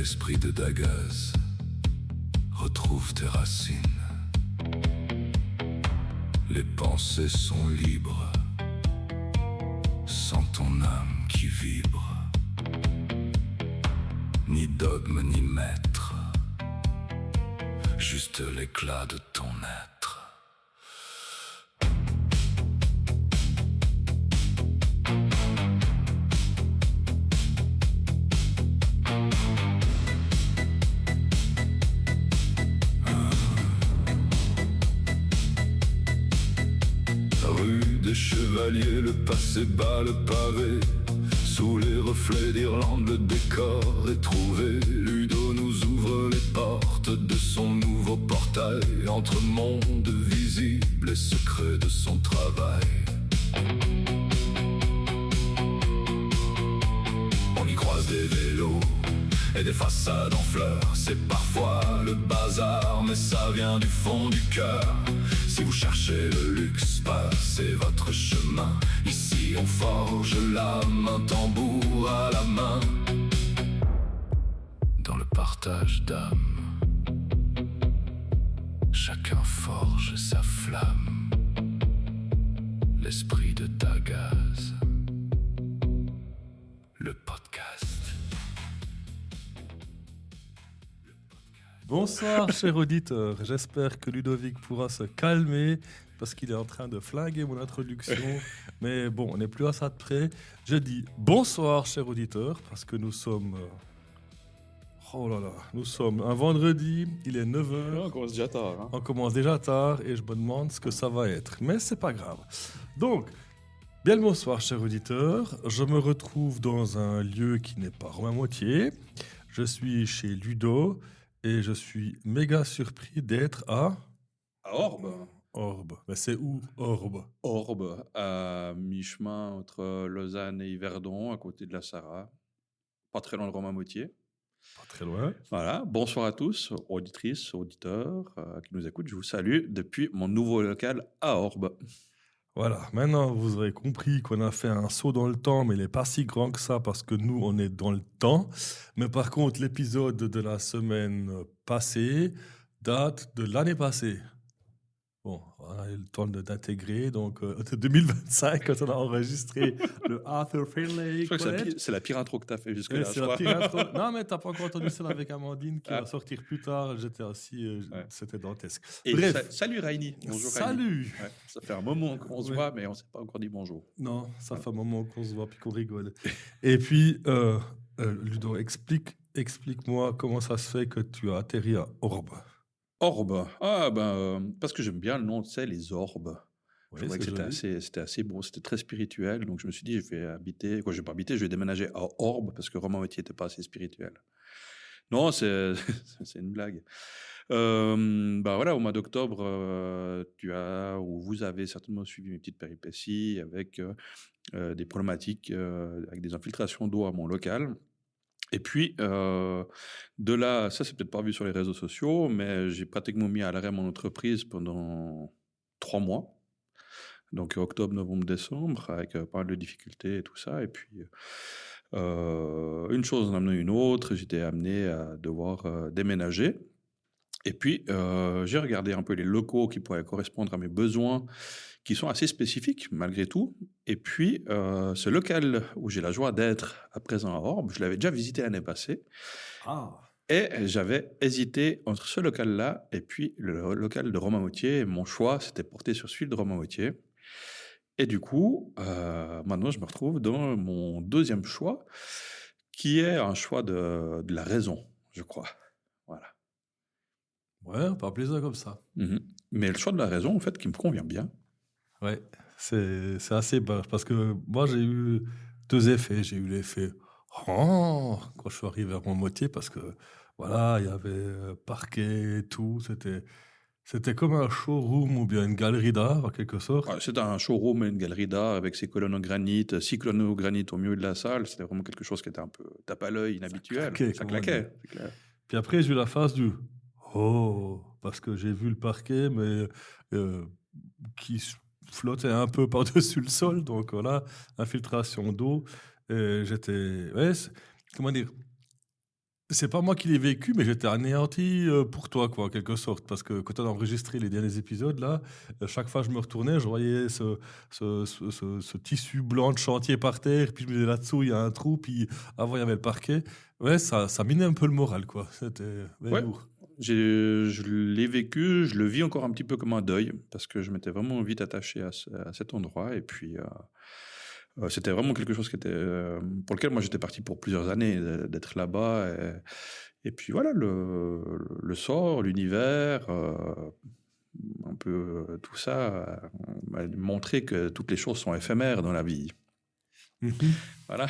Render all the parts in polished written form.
l'esprit de Dagaz, retrouve tes racines. Les pensées sont libres, sans ton âme qui vibre. Ni dogme ni maître, juste l'éclat de ton être. Des chevaliers, le passé bat le pavé. Sous les reflets d'Irlande, le décor est trouvé. Ludo nous ouvre les portes de son nouveau portail, entre mondes visibles et secrets de son travail. On y croise des vélos et des façades en fleurs. C'est parfois le bazar, mais ça vient du fond du cœur. Si vous cherchez le luxe, passez votre chemin. Ici on forge l'âme, un tambour à la main. Dans le partage d'âme, chacun forge sa flamme. L'esprit de Dagaz, le podcast. Bonsoir chers auditeurs, j'espère que Ludovic pourra se calmer parce qu'il est en train de flinguer mon introduction. Mais bon, on n'est plus à ça de près. Je dis bonsoir chers auditeurs parce que nous sommes... nous sommes un vendredi, il est 9h. On commence déjà tard. Hein. On commence déjà tard et je me demande ce que ça va être. Mais c'est pas grave. Donc, bien le bonsoir chers auditeurs. Je me retrouve dans un lieu qui n'est pas Romain Motier. Je suis chez Ludo. Et je suis méga surpris d'être à Orbe. Orbe. Mais c'est où Orbe? Orbe, à mi-chemin entre Lausanne et Yverdon, à côté de la Sarraz. Pas très loin de Romain Motier. Pas très loin. Voilà. Bonsoir à tous, auditrices, auditeurs qui nous écoutent. Je vous salue depuis mon nouveau local à Orbe. Voilà, maintenant vous aurez compris qu'on a fait un saut dans le temps, mais il n'est pas si grand que ça parce que nous, on est dans le temps. Mais par contre, l'épisode de la semaine passée date de l'année passée. Bon, on a eu le temps d'intégrer, donc 2025, quand on a enregistré le Arthur Finlay. Je crois que c'est la pire intro que tu as fait jusque-là. C'est la pire intro. Non, mais tu n'as pas encore entendu celle avec Amandine qui va sortir plus tard. J'étais assis, c'était dantesque. Et bref. Salut Rainy. Bonjour Salut. Rainy. Ouais, ça fait un moment qu'on se voit, mais on ne s'est pas encore dit bonjour. Non, ça fait un moment qu'on se voit puis qu'on rigole. Et puis, Ludo, explique-moi comment ça se fait que tu as atterri à Orbe. Orbe. Parce que j'aime bien le nom, tu sais, les orbes. Je trouvais que c'était assez beau, c'était très spirituel. Donc je me suis dit, je vais déménager à Orbe parce que Romain Motier n'était pas assez spirituel. Non, c'est une blague. Voilà, au mois d'octobre, vous avez certainement suivi mes petites péripéties avec des problématiques, avec des infiltrations d'eau à mon local. Et puis, de là, ça c'est peut-être pas vu sur les réseaux sociaux, mais j'ai pratiquement mis à l'arrêt mon entreprise pendant 3 mois. Donc octobre, novembre, décembre, avec pas mal de difficultés et tout ça. Et puis, une chose en amenant une autre, j'étais amené à devoir déménager. Et puis, j'ai regardé un peu les locaux qui pourraient correspondre à mes besoins, qui sont assez spécifiques malgré tout. Et puis, ce local où j'ai la joie d'être à présent à Orbe, je l'avais déjà visité l'année passée. Ah. Et j'avais hésité entre ce local-là et puis le local de Romain Motier. Mon choix s'était porté sur celui de Romain Motier. Et du coup, maintenant, je me retrouve dans mon deuxième choix, qui est un choix de la raison, je crois. Voilà. Ouais, pas plaisir comme ça. Mais le choix de la raison, en fait, qui me convient bien. Ouais, c'est assez bas parce que moi, j'ai eu 2 effets. J'ai eu l'effet quand je suis arrivé à Montmotier parce que voilà, il y avait parquet et tout. C'était comme un showroom ou bien une galerie d'art en quelque sorte. Ouais, c'était un showroom et une galerie d'art avec ses colonnes en granit, 6 colonnes en granit au milieu de la salle. C'était vraiment quelque chose qui était un peu tape à l'œil, inhabituel. Ça claquait. C'est clair. Puis après, j'ai eu la phase du oh, parce que j'ai vu le parquet, mais qui flottait un peu par-dessus le sol. Donc voilà, infiltration d'eau. Et j'étais, comment dire, C'est pas moi qui l'ai vécu, mais j'étais anéanti pour toi, quoi, en quelque sorte. Parce que quand on a enregistré les derniers épisodes, là, chaque fois que je me retournais, je voyais ce tissu blanc de chantier par terre, puis je me disais là-dessous, il y a un trou, puis avant, il y avait le parquet. Ouais, ça minait un peu le moral, quoi. C'était lourd. Je l'ai vécu, je le vis encore un petit peu comme un deuil, parce que je m'étais vraiment vite attaché à cet endroit. Et puis, c'était vraiment quelque chose pour lequel moi j'étais parti pour plusieurs années, d'être là-bas. Et puis voilà, le sort, l'univers, un peu tout ça, m'a montré que toutes les choses sont éphémères dans la vie. Voilà.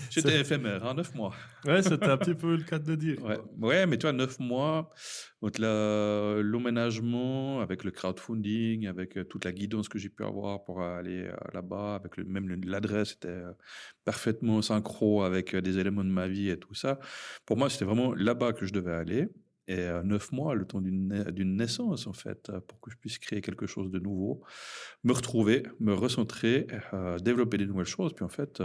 J'étais éphémère, 9 mois. Ouais, c'était un petit peu le cas de le dire. Ouais, mais tu vois, 9 mois, l'emménagement, avec le crowdfunding, avec toute la guidance que j'ai pu avoir pour aller là-bas, avec même l'adresse était parfaitement synchro avec des éléments de ma vie et tout ça. Pour moi, c'était vraiment là-bas que je devais aller. Et 9 mois, le temps d'une naissance, en fait, pour que je puisse créer quelque chose de nouveau, me retrouver, me recentrer, développer des nouvelles choses. Puis en fait,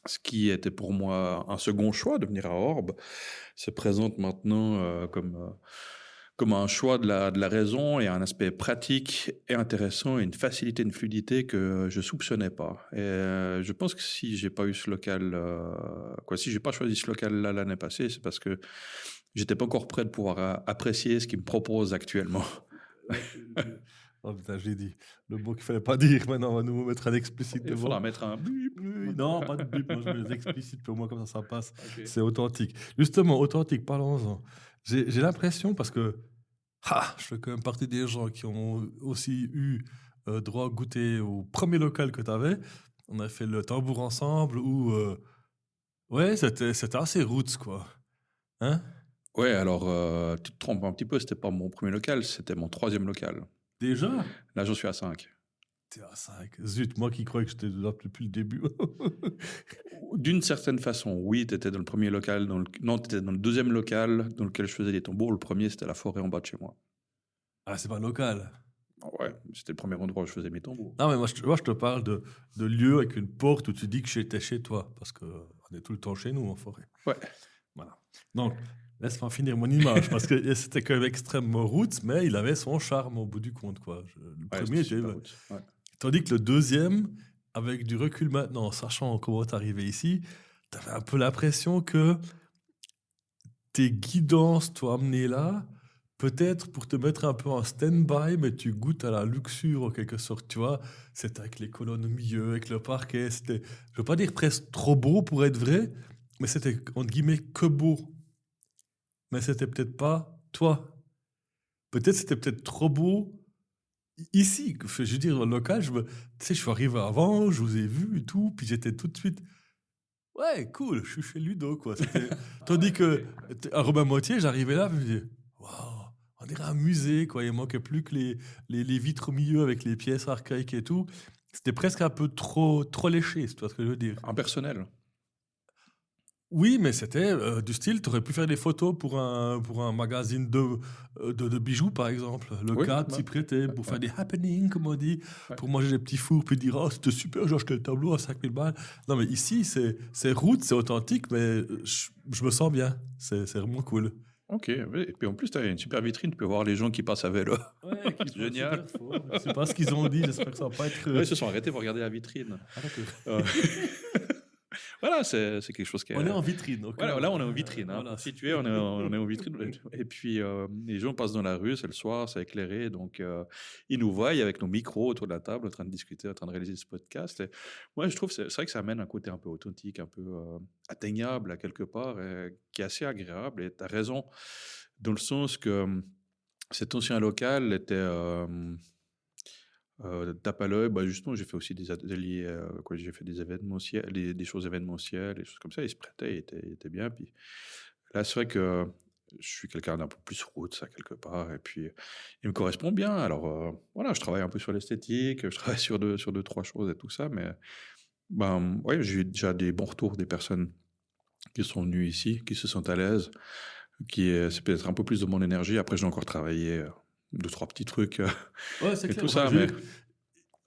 ce qui était pour moi un second choix de venir à Orbe se présente maintenant comme un choix de la raison et un aspect pratique et intéressant et une facilité, une fluidité que je soupçonnais pas. Et je pense que si j'ai pas eu ce local, si j'ai pas choisi ce local là l'année passée, c'est parce que j'étais pas encore prêt de pouvoir apprécier ce qu'il me propose actuellement. Oh putain, j'ai dit le mot qu'il fallait pas dire. Maintenant, on va nous mettre un explicite devant. Il faudra mettre un bip. Non, pas de bip. Moi, je mets les explicites, puis au moins, comme ça passe. Okay. C'est authentique. Justement, authentique, parlons-en. J'ai l'impression, parce que je fais quand même partie des gens qui ont aussi eu droit à goûter au premier local que tu avais. On a fait le tambour ensemble, où c'était assez roots, quoi. Hein? Ouais, alors, tu te trompes un petit peu, c'était pas mon premier local, c'était mon 3e local. Déjà? Là, j'en suis à 5. T'es à 5. Zut, moi qui croyais que j'étais là depuis le début. D'une certaine façon, oui, t'étais dans le premier local. T'étais dans le 2e local dans lequel je faisais des tambours. Le premier, c'était la forêt en bas de chez moi. Ah, c'est pas un local? Ouais, c'était le premier endroit où je faisais mes tambours. Non, mais moi, je te parle de lieu avec une porte où tu dis que j'étais chez toi. Parce qu'on est tout le temps chez nous en forêt. Ouais. Voilà. Donc, laisse-moi finir mon image, parce que c'était quand même extrêmement roots, mais il avait son charme au bout du compte, quoi. Le premier était... Ouais. Tandis que le 2e, avec du recul maintenant, en sachant comment t'es arrivé ici, t'avais un peu l'impression que tes guidances t'ont amené là, peut-être pour te mettre un peu en stand-by, mais tu goûtes à la luxure en quelque sorte, tu vois. C'était avec les colonnes au milieu, avec le parquet, c'était, je veux pas dire presque trop beau pour être vrai, mais c'était, entre guillemets, que beau. Mais c'était peut-être pas toi. Peut-être c'était peut-être trop beau ici. Je veux dire, dans le local, je suis arrivé avant, je vous ai vu et tout, puis j'étais tout de suite... Ouais, cool, je suis chez Ludo, quoi. Tandis que à Robin Moitié, j'arrivais là, je me disais, waouh, on dirait un musée, quoi. Il manquait plus que les vitres au milieu avec les pièces archaïques et tout. C'était presque un peu trop léché, c'est ce que je veux dire. Impersonnel. Oui, mais c'était du style, tu aurais pu faire des photos pour un magazine de bijoux, par exemple. Le cadre s'y prêtait pour faire des happenings, comme on dit, pour manger des petits fours, puis dire « Oh, c'était super, j'ai acheté le tableau à 5000 balles. » Non, mais ici, c'est route, c'est authentique, mais je me sens bien. C'est vraiment cool. Ok, oui. Et puis en plus, tu as une super vitrine, tu peux voir les gens qui passent à vélo. Ouais, c'est génial. Je sais pas ce qu'ils ont dit, j'espère que ça va pas être... Ouais, ils se sont arrêtés pour regarder la vitrine. Ah, d'accord. Voilà, c'est quelque chose qui est... On est en vitrine. Okay. Voilà, là, on est en vitrine. Hein. Voilà. Situé, on est en vitrine. Et puis, les gens passent dans la rue, c'est le soir, c'est éclairé. Donc, ils nous voient avec nos micros autour de la table, en train de discuter, en train de réaliser ce podcast. Et moi, je trouve c'est vrai que ça amène un côté un peu authentique, un peu atteignable à quelque part, qui est assez agréable. Et tu as raison, dans le sens que cet ancien local était... tape à l'œil, justement, j'ai fait aussi des ateliers, j'ai fait des événementiels, des choses événementielles, des choses comme ça. Il se prêtait, il était bien. Puis là, c'est vrai que je suis quelqu'un d'un peu plus route, ça, quelque part. Et puis, il me correspond bien. Alors, voilà, je travaille un peu sur l'esthétique, je travaille sur deux, trois choses et tout ça. Mais j'ai eu déjà des bons retours des personnes qui sont venues ici, qui se sentent à l'aise, c'est peut-être un peu plus de mon énergie. Après, j'ai encore travaillé... 2-3 petits trucs c'est et clair, tout ça, mais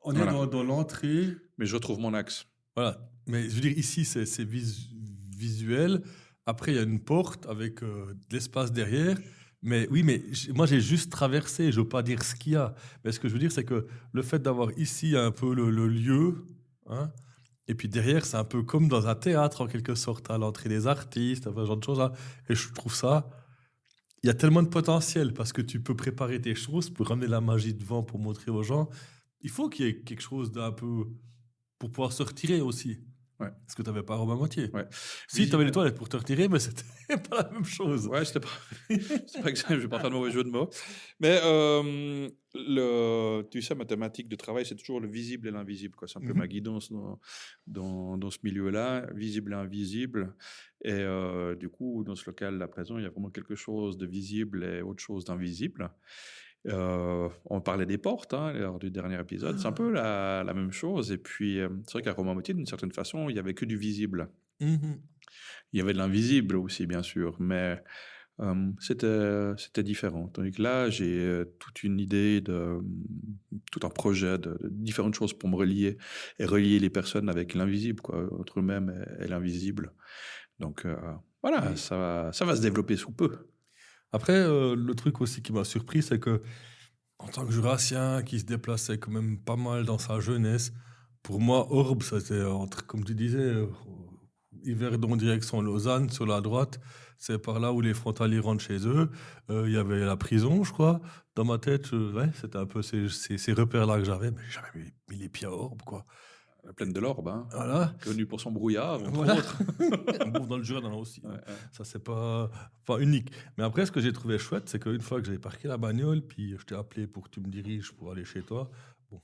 on est dans l'entrée. Mais je retrouve mon axe. Voilà, mais je veux dire, ici, c'est visuel. Après, il y a une porte avec de l'espace derrière. Mais oui, mais moi, j'ai juste traversé. Je ne veux pas dire ce qu'il y a. Mais ce que je veux dire, c'est que le fait d'avoir ici un peu le lieu, hein, et puis derrière, c'est un peu comme dans un théâtre, en quelque sorte, à l'entrée des artistes, enfin, ce genre de choses là. Et je trouve ça, il y a tellement de potentiel parce que tu peux préparer tes choses pour ramener la magie devant, pour montrer aux gens. Il faut qu'il y ait quelque chose d'un peu pour pouvoir se retirer aussi. Ouais. Parce que tu n'avais pas Rome à moitié. Ouais. Si, tu avais les toilettes pour te retirer, mais c'était pas la même chose. Ouais, c'était pas exact, je vais pas faire de mauvais jeu de mots. Mais tu sais, ma thématique de travail, c'est toujours le visible et l'invisible, quoi. C'est un peu ma guidance dans ce milieu-là, visible et invisible. Et du coup, dans ce local à présent, il y a vraiment quelque chose de visible et autre chose d'invisible. On parlait des portes lors du dernier épisode, c'est un peu la même chose. Et puis, c'est vrai qu'à Rome-à-Moitié, d'une certaine façon, il n'y avait que du visible. Il y avait de l'invisible aussi, bien sûr, mais c'était différent. Tandis que là, j'ai toute une idée, tout un projet de différentes choses pour me relier et relier les personnes avec l'invisible, quoi, entre eux-mêmes et l'invisible. Donc voilà, ça va se développer sous peu. Après, le truc aussi qui m'a surpris, c'est que en tant que jurassien qui se déplaçait quand même pas mal dans sa jeunesse, pour moi, Orbe, c'était entre, comme tu disais, Yverdon direction Lausanne, sur la droite, c'est par là où les frontaliers rentrent chez eux. Il y avait la prison, je crois. Dans ma tête, ouais, c'était un peu ces repères-là que j'avais, mais j'ai jamais mis les pieds à Orbe, quoi. La plaine de l'Orbe, voilà. Connue pour son brouillard, entre autres. Bon, dans le Jura, il y en a aussi. Ouais. Ça, c'est pas unique. Mais après, ce que j'ai trouvé chouette, c'est qu'une fois que j'avais parqué la bagnole, puis je t'ai appelé pour que tu me diriges pour aller chez toi. Bon,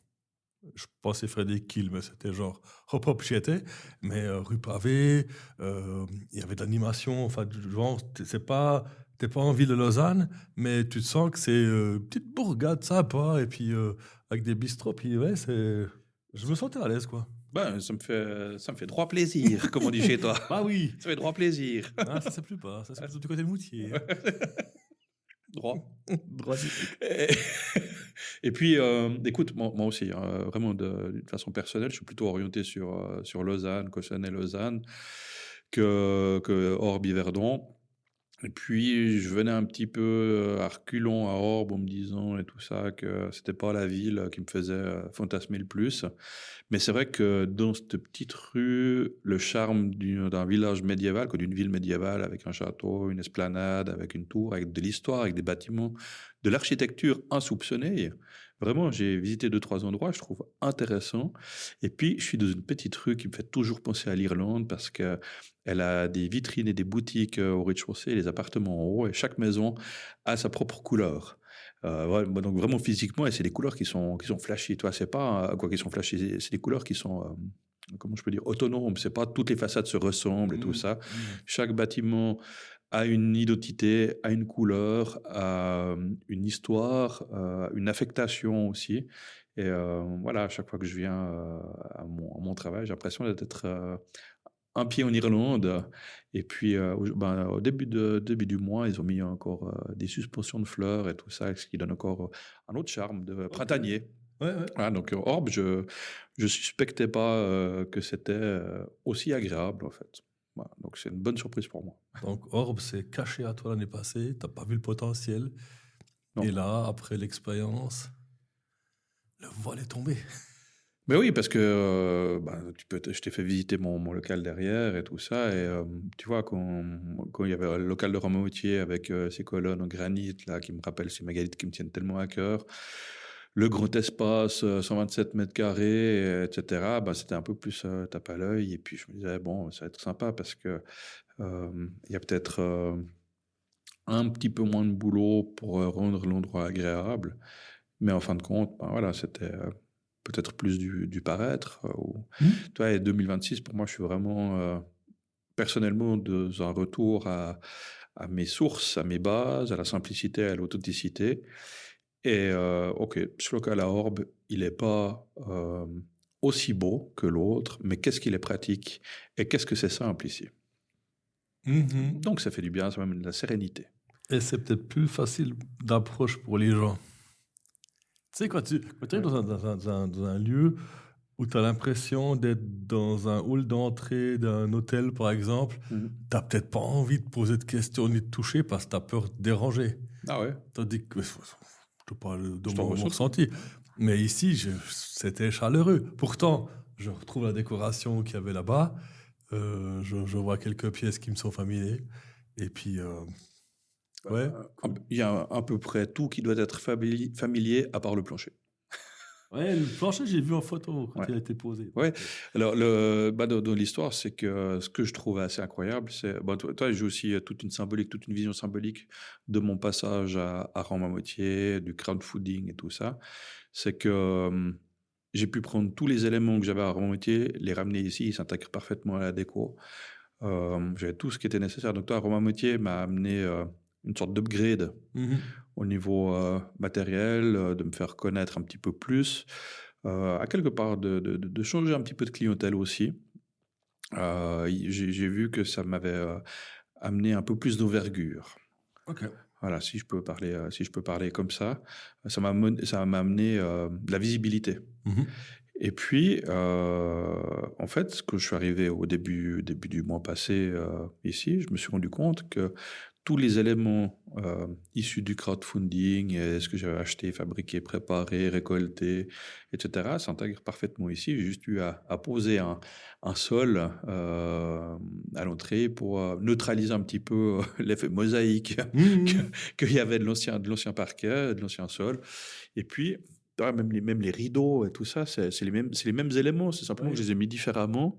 je pensais faire des kills, mais c'était genre hop hop, j'y étais. Mais rue pavée, il y avait de l'animation. Enfin, genre, t'es pas en ville de Lausanne, mais tu te sens que c'est une petite bourgade sympa, et puis avec des bistrots, puis ouais, je me sentais à l'aise, quoi. Ben, ça me fait droit plaisir, comme on dit chez toi. Ah oui. Ça fait droit plaisir. Ah, ça, c'est plus pas. Ça, c'est plutôt du côté de Moutier. Droit. Droit. Et puis, écoute, moi aussi, vraiment d'une façon personnelle, je suis plutôt orienté sur Lausanne, Cossonay-Lausanne, que Orbe-Yverdon. Et puis, je venais un petit peu à reculons à Orbe en me disant et tout ça que c'était pas la ville qui me faisait fantasmer le plus. Mais c'est vrai que dans cette petite rue, le charme d'un village médiéval, d'une ville médiévale avec un château, une esplanade, avec une tour, avec de l'histoire, avec des bâtiments, de l'architecture insoupçonnée. Vraiment, j'ai visité 2-3 endroits, je trouve intéressant. Et puis, je suis dans une petite rue qui me fait toujours penser à l'Irlande parce qu'elle a des vitrines et des boutiques au rez-de-chaussée, les appartements en haut, et chaque maison a sa propre couleur. Donc vraiment physiquement, et c'est des couleurs qui sont flashy. Toi, c'est pas quoi qui sont flashy, c'est des couleurs qui sont comment je peux dire, autonomes. C'est pas toutes les façades se ressemblent et tout ça. Chaque bâtiment a une identité, a une couleur, a une histoire, une affectation aussi. Et voilà, à chaque fois que je viens à mon travail, j'ai l'impression d'être un pied en Irlande. Et puis, au début du mois, ils ont mis encore des suspensions de fleurs et tout ça, ce qui donne encore un autre charme de printanier. Ouais. Voilà, donc, Orbe, je suspectais pas que c'était aussi agréable, en fait. Voilà, donc, c'est une bonne surprise pour moi. Donc, Orbe, c'est caché à toi l'année passée, tu n'as pas vu le potentiel. Non. Et là, après l'expérience, le voile est tombé. Mais oui, parce que je t'ai fait visiter mon local derrière et tout ça. Et tu vois, quand il y avait le local de Rome-à-Moitié avec ces colonnes en granit, là, qui me rappellent ces mégalithes qui me tiennent tellement à cœur, le grand espace, 127 mètres carrés, etc., c'était un peu plus tape à l'œil. Et puis je me disais, bon, ça va être sympa parce que il y a peut-être un petit peu moins de boulot pour rendre l'endroit agréable. Mais en fin de compte, voilà, c'était peut-être plus du paraître. Toi, et 2026, pour moi, je suis vraiment personnellement dans un retour à mes sources, à mes bases, à la simplicité, à l'authenticité. Et ok, ce local à Orbe, il n'est pas aussi beau que l'autre, mais qu'est-ce qu'il est pratique et qu'est-ce que c'est simple ici. Donc ça fait du bien, ça même de la sérénité. Et c'est peut-être plus facile d'approche pour les gens. Tu sais, quand tu es dans un lieu où tu as l'impression d'être dans un hall d'entrée d'un hôtel, par exemple. Mhm. Tu n'as peut-être pas envie de poser de questions ni de toucher parce que tu as peur de déranger. Ah ouais. Tandis que, je te parle de Je t'en mon ressens. ressenti. Mais ici, c'était chaleureux. Pourtant, je retrouve la décoration qu'il y avait là-bas. Je vois quelques pièces qui me sont familières. Et puis, ouais. Il y a à peu près tout qui doit être familier à part le plancher. Ouais, le plancher, j'ai vu en photo quand Ouais. il a été posé. Ouais. Alors, dans l'histoire, c'est que ce que je trouve assez incroyable, c'est. Toi, j'ai aussi toute une symbolique, toute une vision symbolique de mon passage à Rome-à-Moitié, du crowdfunding et tout ça. C'est que j'ai pu prendre tous les éléments que j'avais à Rome-à-Moitié, les ramener ici, ils s'intègrent parfaitement à la déco. J'avais tout ce qui était nécessaire. Donc, toi, Rome-à-Moitié m'a amené une sorte d'upgrade au niveau matériel, de me faire connaître un petit peu plus, à quelque part de changer un petit peu de clientèle aussi. J'ai vu que ça m'avait amené un peu plus d'envergure. Ok. Voilà, si je peux parler comme ça, ça m'a amené de la visibilité. Et puis, en fait, quand je suis arrivé au début du mois passé ici, je me suis rendu compte que tous les éléments issus du crowdfunding, ce que j'avais acheté, fabriqué, préparé, récolté, etc., s'intègrent parfaitement ici. J'ai juste eu à poser un sol à l'entrée pour neutraliser un petit peu l'effet mosaïque qu'il y avait de l'ancien parquet, de l'ancien sol. Et puis, même les rideaux et tout ça, c'est les mêmes éléments. C'est simplement que je les ai mis différemment.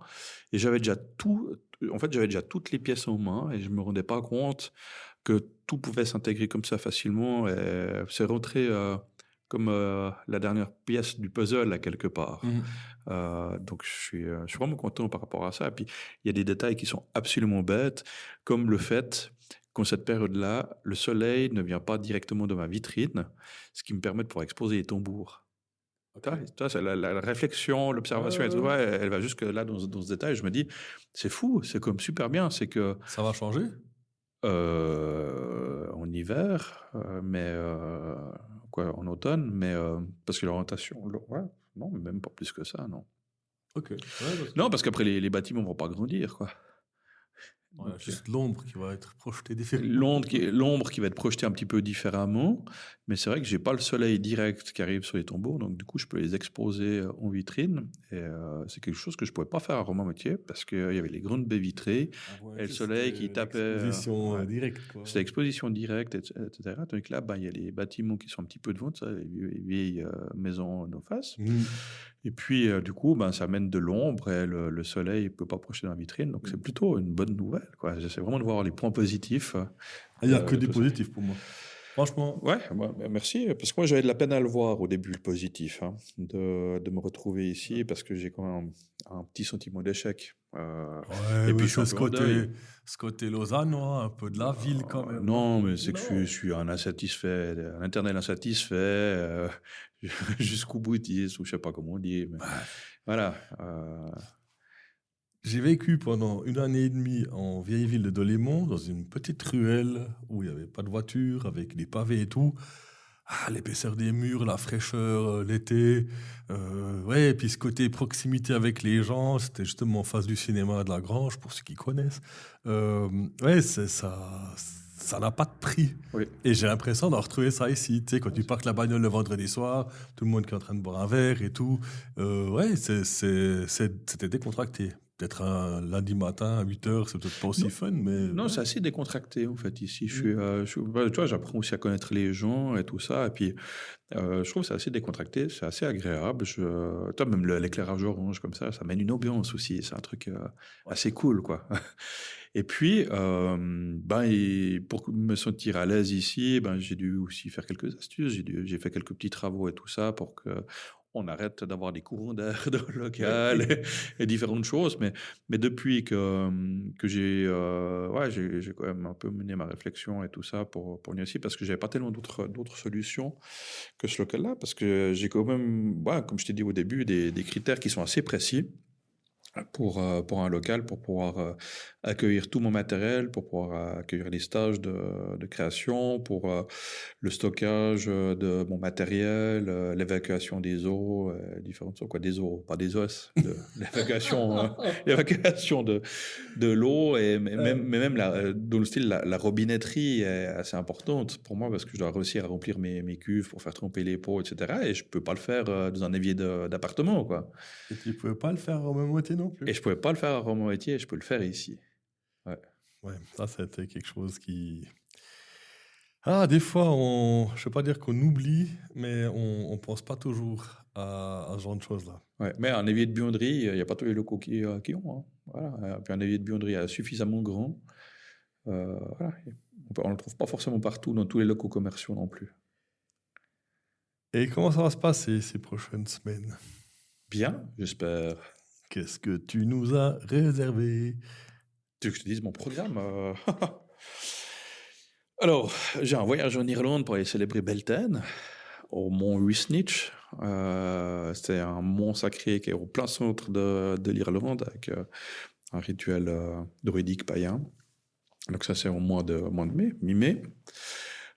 Et j'avais déjà toutes les pièces en main et je me rendais pas compte que tout pouvait s'intégrer comme ça facilement. Et c'est rentré comme la dernière pièce du puzzle, à quelque part. Donc, je suis vraiment content par rapport à ça. Et puis, il y a des détails qui sont absolument bêtes, comme le fait qu'en cette période-là, le soleil ne vient pas directement de ma vitrine, ce qui me permet de pouvoir exposer les tambours. Toi, c'est la réflexion, l'observation, et tout, elle va jusque là dans ce détail. Je me dis, c'est fou, c'est comme super bien. C'est que Ça va changer? en hiver, mais en automne, mais parce que l'orientation, non, même pas plus que ça, non. Ok. Non, parce qu'après les bâtiments vont pas grandir, quoi. Voilà, juste l'ombre qui va être projetée différemment. L'ombre qui va être projetée un petit peu différemment, mais c'est vrai que j'ai pas le soleil direct qui arrive sur les tambours, donc du coup je peux les exposer en vitrine, et c'est quelque chose que je pouvais pas faire à Rome-à-Moitié parce qu'il y avait les grandes baies vitrées et le soleil qui tapait. Exposition directe, quoi. C'est l'exposition directe, etc. Donc là, il y a les bâtiments qui sont un petit peu devant, ça, les vieilles maisons en face. Et puis, du coup, ça amène de l'ombre et le soleil ne peut pas projeter dans la vitrine. Donc, c'est plutôt une bonne nouvelle, quoi. J'essaie vraiment de voir les points positifs. Il n'y a que des positifs pour moi. Franchement. Ouais, merci. Parce que moi, j'avais de la peine à le voir au début, le positif, de me retrouver ici, parce que j'ai quand même un petit sentiment d'échec. Et puis, ce côté lausannois, un peu de la ville quand même. Non, mais c'est que je suis un insatisfait, un éternel insatisfait, jusqu'au boutiste, ou je ne sais pas comment on dit. Mais voilà. J'ai vécu pendant 1 année et demie en vieille ville de Dolémont, dans une petite ruelle où il n'y avait pas de voiture, avec des pavés et tout. L'épaisseur des murs, la fraîcheur l'été. Et puis ce côté proximité avec les gens, c'était justement en face du cinéma de la Grange, pour ceux qui connaissent. Ça n'a pas de prix. Oui. Et j'ai l'impression d'en retrouver ça ici. Tu sais, quand tu parques la bagnole le vendredi soir, tout le monde qui est en train de boire un verre et tout. C'était décontracté. Peut-être un lundi matin à 8h, c'est peut-être pas aussi fun, mais... Non, c'est assez décontracté, en fait, ici. Tu vois, j'apprends aussi à connaître les gens et tout ça. Et puis, je trouve que c'est assez décontracté, c'est assez agréable. Toi, même l'éclairage orange, comme ça mène une ambiance aussi. C'est un truc assez cool, quoi. Et puis, pour me sentir à l'aise ici, j'ai dû aussi faire quelques astuces. J'ai fait quelques petits travaux et tout ça pour que on arrête d'avoir des courants d'air dans le local et différentes choses. Mais depuis que j'ai quand même un peu mené ma réflexion et tout ça pour venir ici, parce que j'avais pas tellement d'autres solutions que ce local-là, parce que j'ai quand même, comme je t'ai dit au début, des critères qui sont assez précis. pour un local, pour pouvoir accueillir tout mon matériel, pour pouvoir accueillir les stages de création, pour le stockage de mon matériel, l'évacuation des eaux, différentes choses, quoi, des eaux, pas des os, l'évacuation de l'eau, mais même dans le style, la robinetterie est assez importante pour moi parce que je dois réussir à remplir mes cuves pour faire tremper les pots, etc. Et je peux pas le faire dans un évier d'appartement, quoi. Et tu pouvais pas le faire à Romain-Moitié non plus. Et je pouvais pas le faire à Romain-Moitié, je peux le faire ici. Ouais, ça c'était quelque chose qui... Ah, des fois, je ne vais pas dire qu'on oublie, mais on ne pense pas toujours à ce genre de choses-là. Ouais, mais un évier de buanderie, il n'y a pas tous les locaux qui ont. Hein. Voilà. Puis un évier de buanderie suffisamment grand. Voilà. On ne le trouve pas forcément partout, dans tous les locaux commerciaux non plus. Et comment ça va se passer ces prochaines semaines? Bien, j'espère. Qu'est-ce que tu nous as réservé? Tu veux que je te dise mon programme? Alors, j'ai un voyage en Irlande pour aller célébrer Beltane, au mont Uisnich. C'est un mont sacré qui est au plein centre de l'Irlande, avec un rituel druidique païen. Donc ça, c'est au mois de mai, mi-mai.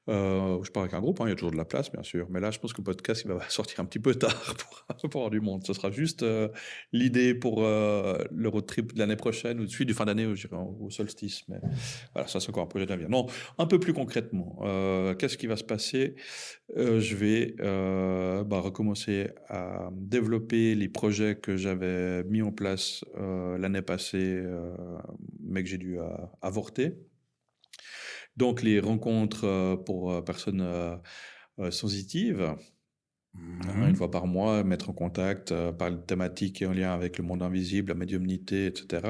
Je pars avec un groupe, il y a toujours de la place, bien sûr. Mais là, je pense que le podcast il va sortir un petit peu tard pour avoir du monde. Ce sera juste l'idée pour le road trip de l'année prochaine ou de suite du fin d'année, j'irai au solstice. Mais voilà, ça, c'est encore un projet d'avenir. Non, un peu plus concrètement, qu'est-ce qui va se passer? Je vais recommencer à développer les projets que j'avais mis en place l'année passée, mais que j'ai dû avorter. Donc, les rencontres pour personnes sensitives, une fois par mois, mettre en contact, parler de thématiques en lien avec le monde invisible, la médiumnité, etc.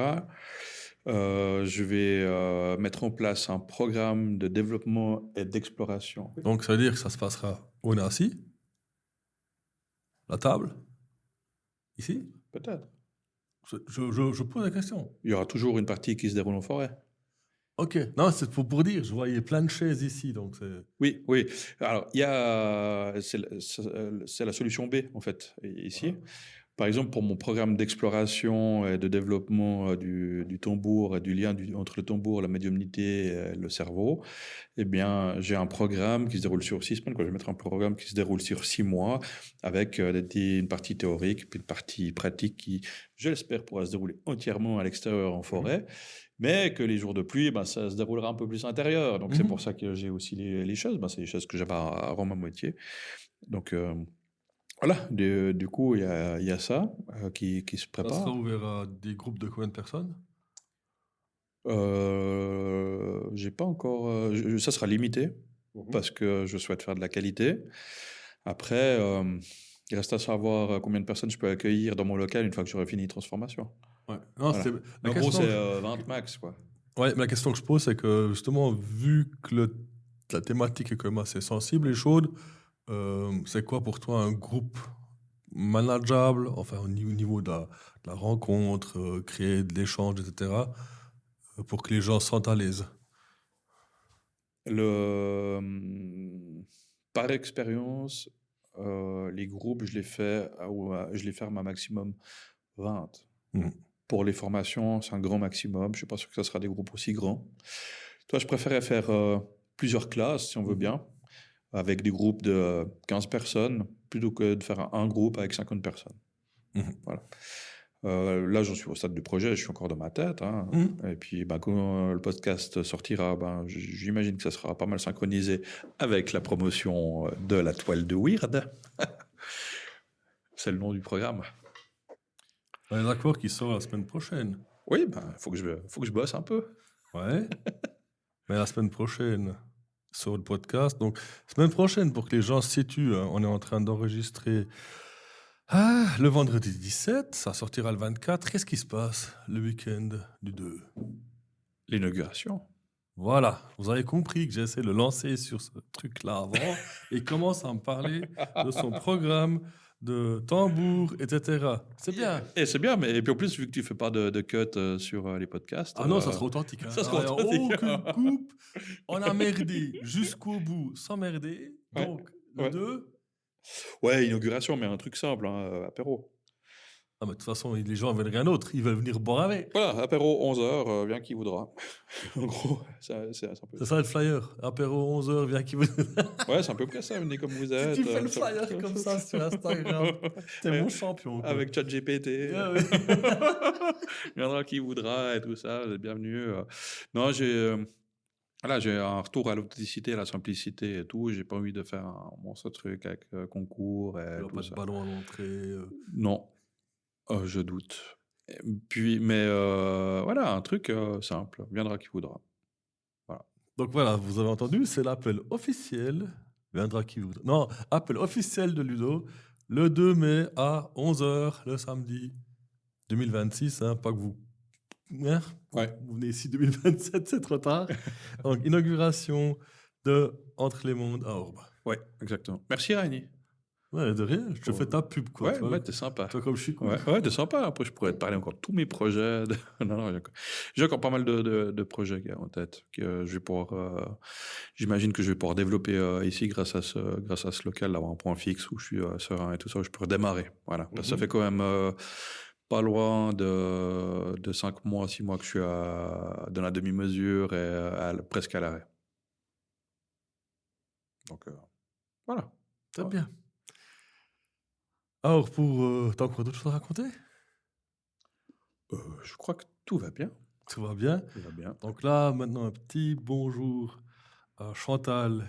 Je vais mettre en place un programme de développement et d'exploration. Donc, ça veut dire que ça se passera au Nancy? La table? Ici? Peut-être. Je pose la question. Il y aura toujours une partie qui se déroule en forêt. Ok, non, c'est pour dire, je voyais plein de chaises ici, donc c'est... Oui. Alors, c'est la solution B, en fait, ici. Voilà. Par exemple, pour mon programme d'exploration et de développement du tambour et du lien entre le tambour, la médiumnité et le cerveau, eh bien, j'ai un programme qui se déroule sur 6 semaines. Je vais mettre un programme qui se déroule sur 6 mois avec une partie théorique puis une partie pratique qui, je l'espère, pourra se dérouler entièrement à l'extérieur en forêt. Mais que les jours de pluie, ça se déroulera un peu plus à l'intérieur. Donc, c'est pour ça que j'ai aussi les chaises. C'est les chaises que j'avais à Romain-Moitié. Donc, voilà. Du coup, il y a ça qui se prépare. Ça sera ouvert à des groupes de combien de personnes? J'ai pas encore... ça sera limité parce que je souhaite faire de la qualité. Après, il reste à savoir combien de personnes je peux accueillir dans mon local une fois que j'aurai fini transformation. Ouais. Non, voilà. En gros, c'est 20 max, quoi. Ouais, mais la question que je pose, c'est que justement, vu que la thématique est quand même assez sensible et chaude, c'est quoi pour toi un groupe manageable, enfin au niveau de la rencontre, créer de l'échange, etc., pour que les gens se sentent à l'aise? Par expérience, les groupes, je les ferme à maximum 20. Pour les formations, c'est un grand maximum. Je ne suis pas sûr que ça sera des groupes aussi grands. Toi, je préférais faire plusieurs classes, si on veut bien, avec des groupes de 15 personnes, plutôt que de faire un groupe avec 50 personnes. Voilà. Là, j'en suis au stade du projet, je suis encore dans ma tête. Hein. Et puis, quand le podcast sortira, j'imagine que ça sera pas mal synchronisé avec la promotion de la toile de Weird. C'est le nom du programme. Un accord qui sort la semaine prochaine. Oui, faut que je bosse un peu. Ouais. Mais la semaine prochaine, sur le podcast. Donc, semaine prochaine, pour que les gens se situent, on est en train d'enregistrer le vendredi 17, ça sortira le 24. Qu'est-ce qui se passe le week-end du 2? L'inauguration. Voilà, vous avez compris que j'essaie de le lancer sur ce truc-là avant. Et il commence à me parler de son programme de tambour, etc. C'est bien. Et c'est bien, mais et puis en plus, vu que tu fais pas de cut sur les podcasts... Ah non, ça sera authentique. Hein. Ça sera authentique. Aucune coupe, on a merdé jusqu'au bout sans merder. Donc, le 2... Ouais, inauguration, mais un truc simple, apéro. Ah, mais de toute façon, les gens veulent rien d'autre. Ils veulent venir boire avec. Voilà, apéro 11h, viens qui voudra. En gros, c'est un peu C'est ça le flyer. Apéro 11h, viens qui veut. Ouais, c'est un peu près ça, venez comme vous êtes. Si tu fais le flyer comme ça sur Instagram, t'es mon champion. Quoi. Avec ChatGPT. Ah, oui. Viendra qui voudra et tout ça, vous êtes bienvenue. Non, j'ai un retour à l'authenticité, à la simplicité et tout. J'ai pas envie de faire un monstre truc avec concours et Tu n'as tout pas ça. de ballon à l'entrée. Non, je doute. Puis, mais voilà, un truc simple. Viendra qui voudra. Voilà. Donc voilà, vous avez entendu, c'est l'appel officiel. Viendra qui voudra. Non, appel officiel de Ludo. Le 2 mai à 11h, le samedi 2026. Hein, pas que vous. Hein, Ouais. Vous venez ici 2027, c'est trop tard. Donc, inauguration de Entre les mondes à Orbe. Ouais, exactement. merci, Rani. Ouais, de rien, je te fais ta pub, quoi. Ouais, toi. ouais, t'es sympa. Toi, comme je suis cool. Ouais, t'es sympa. Après, je pourrais te parler encore de tous mes projets. Non, j'ai encore pas mal de projets en tête que je vais pouvoir. J'imagine que je vais pouvoir développer ici grâce à ce local, d'avoir un point fixe où je suis serein et tout ça, où je pourrais démarrer. Voilà. Parce que ça fait quand même pas loin de 5 mois, 6 mois que je suis dans la demi-mesure et presque à l'arrêt. Donc, voilà. C'est bien. Alors, t'as encore d'autres choses à raconter? Je crois que tout va bien. Tout va bien. Tout va bien. Donc là, maintenant, un petit bonjour à Chantal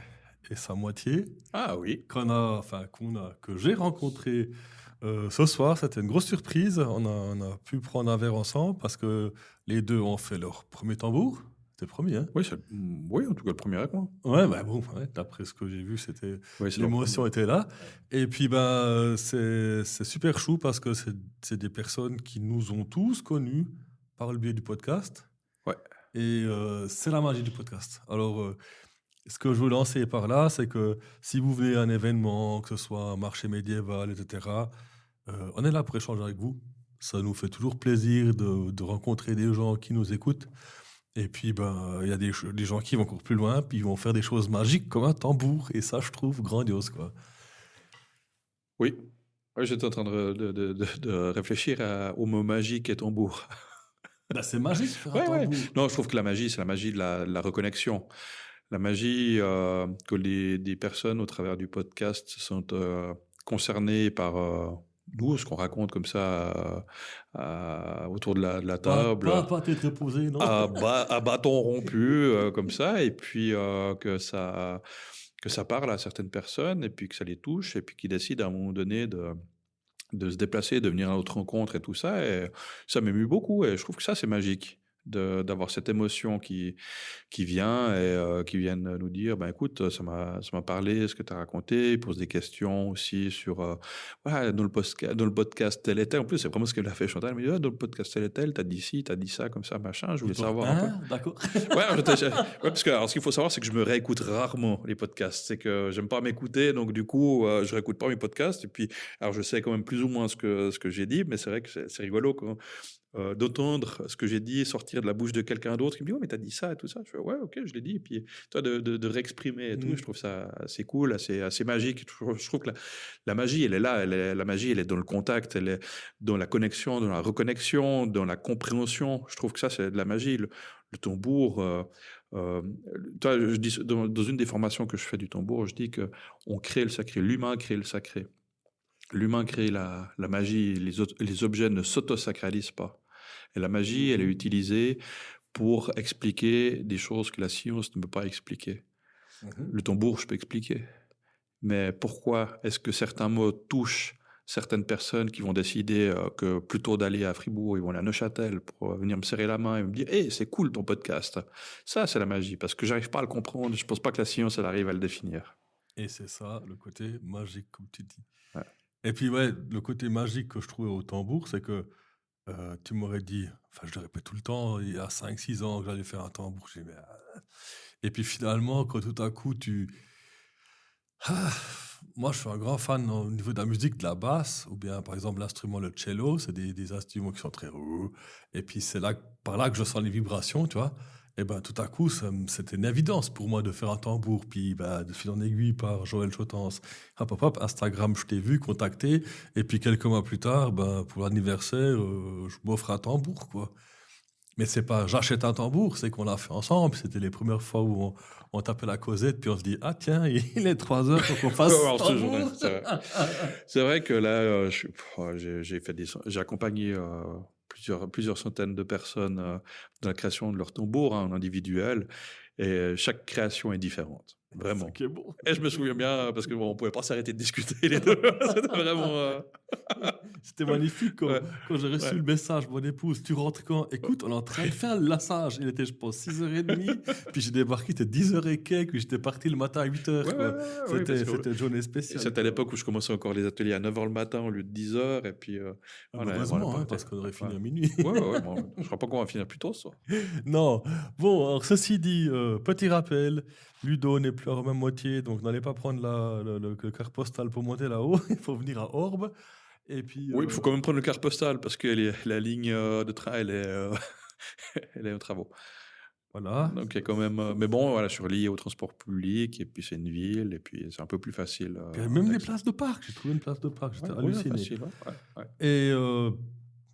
et sa moitié, Ah oui. que j'ai rencontré ce soir. C'était une grosse surprise. On a pu prendre un verre ensemble parce que les deux ont fait leur premier tambour. C'était le premier, hein? Oui, en tout cas, le premier avec moi. Ouais, bah bon, ouais, d'après ce que j'ai vu, c'était Ouais, c'est l'émotion était là. Et puis, ben, c'est super chou parce que c'est des personnes qui nous ont tous connus par le biais du podcast. Ouais. Et c'est la magie du podcast. Alors, ce que je veux lancer par là, c'est que si vous venez à un événement, que ce soit un marché médiéval, etc., on est là pour échanger avec vous. Ça nous fait toujours plaisir de rencontrer des gens qui nous écoutent. Et puis, ben, il y a des gens qui vont encore plus loin, puis ils vont faire des choses magiques comme un tambour. Et ça, je trouve grandiose, quoi. Oui. Ouais, j'étais en train de réfléchir au mot magique et tambour. Ben, c'est magique, faire un Ouais. tambour. Non, je trouve que la magie, c'est la magie de la reconnexion. La magie que des personnes au travers du podcast sont concernées par nous, ce qu'on raconte comme ça autour de la table. Pas tête reposée, non? À bâton rompu, comme ça, et puis que ça parle à certaines personnes, et puis que ça les touche, et puis qu'ils décident à un moment donné de se déplacer, de venir à notre rencontre et tout ça. Et ça m'émue beaucoup, et je trouve que ça, c'est magique. D'avoir cette émotion qui vient et qui viennent nous dire ben écoute, ça m'a parlé ce que tu as raconté. Ils posent des questions aussi sur voilà, dans le podcast tel et tel. En plus, c'est vraiment ce qu'elle a fait, Chantal. Elle me dit dans le podcast tel et tel, t'as dit ci, t'as dit ça, comme ça, machin. Je voulais savoir un peu. D'accord. Ouais, parce que alors, ce qu'il faut savoir, c'est que je me réécoute rarement les podcasts. C'est que j'aime pas m'écouter, donc du coup, je réécoute pas mes podcasts. Et puis, alors je sais quand même plus ou moins ce que j'ai dit, mais c'est vrai que c'est rigolo quand d'entendre ce que j'ai dit sortir de la bouche de quelqu'un d'autre qui me dit « Ouais, mais t'as dit ça et tout ça. » Je fais « Ouais, ok, je l'ai dit. » Et puis, toi, de réexprimer et tout, je trouve ça assez cool, assez magique. Je trouve que la magie, elle est là. La magie, elle est dans le contact, elle est dans la connexion, dans la reconnexion, dans la compréhension. Je trouve que ça, c'est de la magie. Le tambour... toi, je dis, dans une des formations que je fais du tambour, je dis qu'on crée le sacré. L'humain crée le sacré. L'humain crée la magie. Les objets ne s'auto-sacralisent pas. Et la magie, elle est utilisée pour expliquer des choses que la science ne peut pas expliquer. Le tambour, je peux expliquer. Mais pourquoi est-ce que certains mots touchent certaines personnes qui vont décider que plutôt d'aller à Fribourg, ils vont aller à Neuchâtel pour venir me serrer la main et me dire « Hey, c'est cool ton podcast ». Ça, c'est la magie, parce que j'arrive pas à le comprendre. Je pense pas que la science, elle arrive à le définir. Et c'est ça, le côté magique, comme tu dis. Ouais. Et puis, ouais, le côté magique que je trouvais au tambour, c'est que tu m'aurais dit, enfin, je le répète tout le temps, il y a 5-6 ans que j'allais faire un tambour. J'ai dit, mais... Et puis finalement, quand tout à coup, moi, je suis un grand fan au niveau de la musique, de la basse, ou bien, par exemple, l'instrument, le cello, c'est des instruments qui sont très... Et puis, c'est par là que je sens les vibrations, tu vois. Et ben tout à coup, c'était une évidence pour moi de faire un tambour. Puis de fil en aiguille par Joël Chotens, hop, Instagram, je t'ai vu, contacté. Et puis quelques mois plus tard, pour l'anniversaire, je m'offre un tambour, quoi. Mais c'est pas j'achète un tambour, c'est qu'on l'a fait ensemble. C'était les premières fois où on tapait la causette, puis on se dit ah tiens, il est 3 heures, faut qu'on fasse tambour. C'est vrai que là, j'ai accompagné plusieurs centaines de personnes dans la création de leur tambour en individuel, et chaque création est différente. Vraiment. C'est bon. Et je me souviens bien, parce que on pouvait pas s'arrêter de discuter les deux. C'était vraiment... C'était magnifique quand j'ai reçu le message, mon épouse, tu rentres quand? Écoute, on est en train de faire le lassage. Il était, je pense, 6h30. Puis j'ai débarqué, c'était 10h et quelques. Puis j'étais parti le matin à 8h. C'était une journée spéciale. C'était à l'époque où je commençais encore les ateliers à 9h le matin au lieu de 10h. Et puis, heureusement, parce qu'on aurait fini à minuit. Bon, je crois pas qu'on va finir plus tôt, ça. Non. Bon, alors ceci dit, petit rappel, Ludo n'est plus à même moitié, donc n'allez pas prendre le carte postale pour monter là-haut. Il faut venir à Orbe. Et puis, oui, il faut quand même prendre le carte postale parce que la ligne de train, elle est aux travaux. Voilà. Donc il y a quand même... mais bon, voilà, je suis relié au transport public, et puis c'est une ville, et puis c'est un peu plus facile. Il y a même des places de parc. J'ai trouvé une place de parc, j'étais halluciné. Facile, Et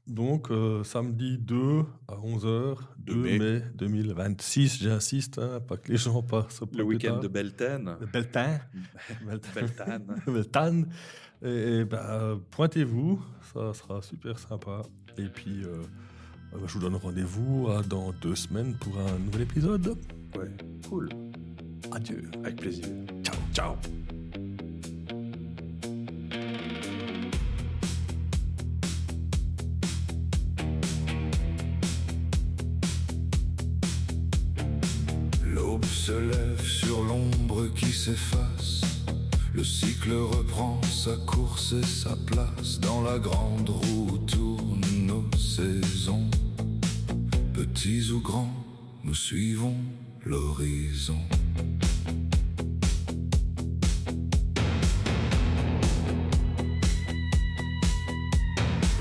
donc, samedi 2 à 11h, 2 mai 2026, j'insiste, pas que les gens passent. Le week-end de Beltane. Beltane. Et pointez-vous, ça sera super sympa. Et puis, je vous donne rendez-vous dans 2 semaines pour un nouvel épisode. Ouais, cool. Adieu. Avec plaisir. Ciao, ciao. L'aube se lève sur l'ombre qui s'efface. Le cycle reprend sa course et sa place. Dans la grande roue tournent nos saisons. Petits ou grands, nous suivons l'horizon.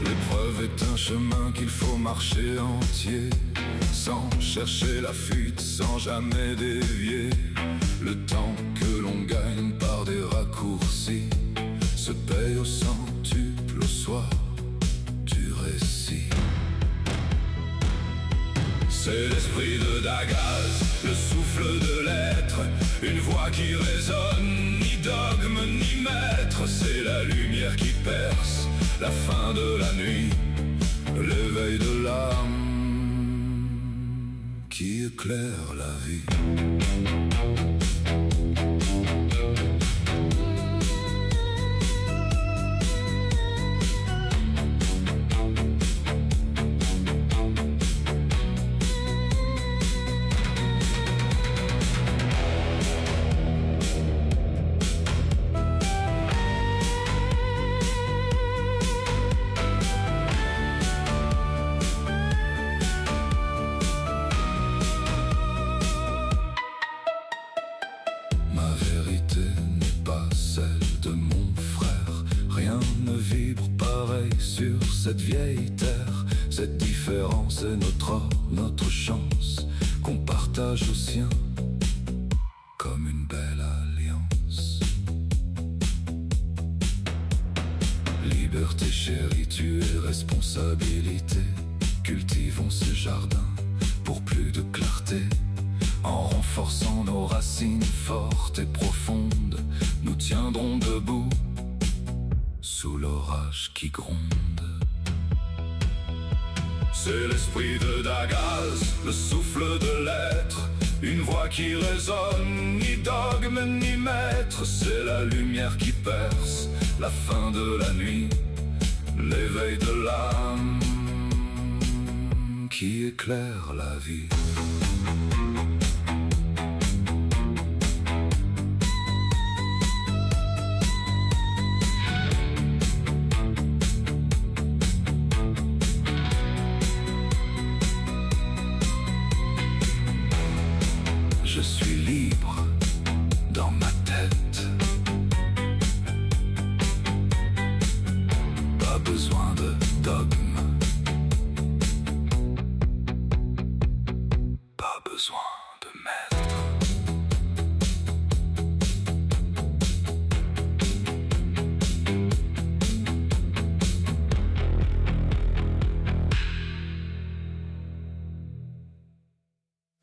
L'épreuve est un chemin qu'il faut marcher entier, sans chercher la fuite, sans jamais dévier. Le temps que l'on gagne par des raccourcis se paye au centuple au soir du récit. C'est l'esprit de Dagaz, le souffle de l'être, une voix qui résonne, ni dogme ni maître. C'est la lumière qui perce, la fin de la nuit, l'éveil de l'âme qui éclaire la vie. Cette vieille terre, cette différence est notre or, notre chance, qu'on partage au sien, comme une belle alliance. Liberté chérie, tu es responsabilité. Cultivons ce jardin pour plus de clarté. En renforçant nos racines fortes et profondes, nous tiendrons debout sous l'orage qui gronde. C'est l'esprit de Dagaz, le souffle de l'être, une voix qui résonne, ni dogme ni maître. C'est la lumière qui perce, la fin de la nuit, l'éveil de l'âme qui éclaire la vie. Je suis libre dans ma tête. Pas besoin de dogme. Pas besoin semaine.